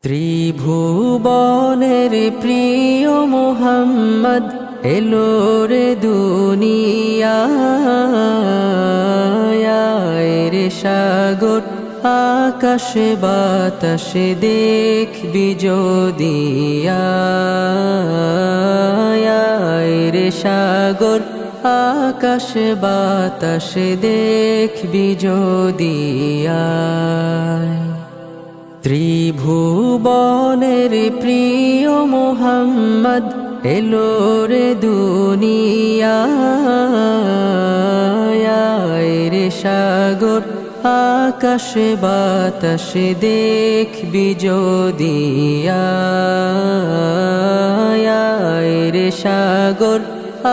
ত্রিভুবনের প্রিয় মুহাম্মদ এলো রে দুনিয়ায় রে সাগর আকাশে বাতাসে দেখবি যদি রে সাগর আকাশে বাতাসে দেখবি যদি ত্রিভুবনের প্রিয় মুহাম্মদ এলো রে দুনিয়ায় রে সাগর আকাশে বাতাসে দেখবি যদি রে সাগর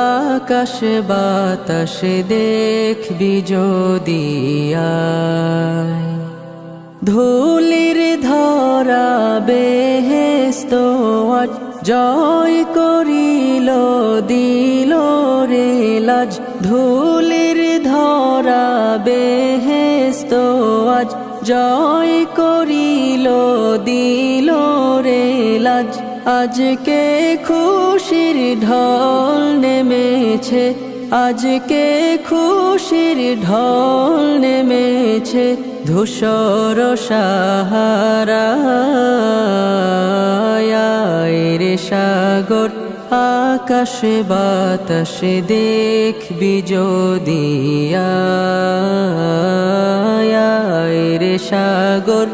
আকাশে বাতাসে দেখবি যদি ধুলির ধরা বেহেশত আজ জয় করিল দিল রে লাজ ধুলির ধরা বেহেশত আজ জয় করিল দিল রে লাজ আজকে খুশির ঢল নেমেছে আজকে খুশির ঢল নেমেছে ধূসর সাহারা রে সাগর আকাশে বাতাসে দেখবি যদি রে সাগর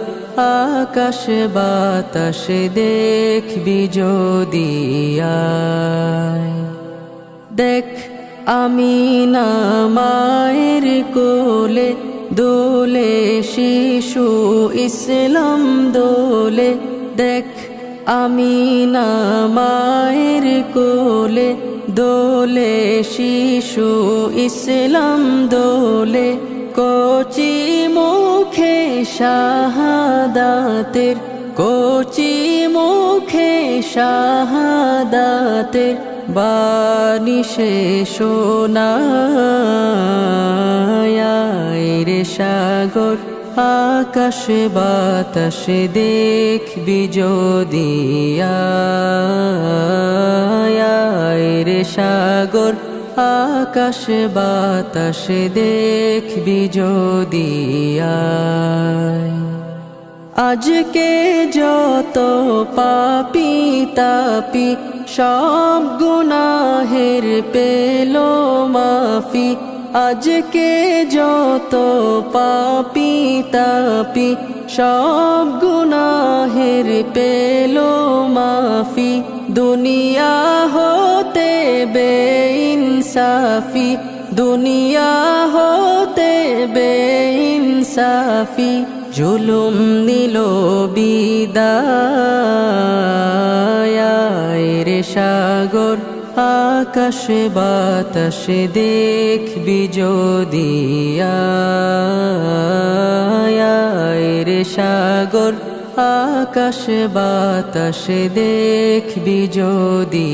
আকাশে বাতাসে দেখবি যদি দেখ আমিনা মায়ের কোলে দোলে শিশু ইসলাম দোলে দেখ আমিনা মায়ের কোলে দোলে শিশু ইসলাম দোলে কচি মুখে শাহাদাতের কচি মুখে শাহাদাতের বাণী সে শোনায় রে সাগর আকাশে বাতাসে দেখবি যদি রে সাগর আকাশে বাতাসে দেখবি যদি আজকে যত পাপী তাপি সব গুনাহের পেল মাফি আজকে যত পাপী তাপি সব গুনাহের পেল মাফি দুনিয়া হতে বেইনসাফি দুনিয়া হতে বেইনসাফি জুলুম নিল বিদায় রে সাগর আকাশে বাতাসে দেখবি যদি রে সাগর আকাশে বাতাসে দেখবি যদি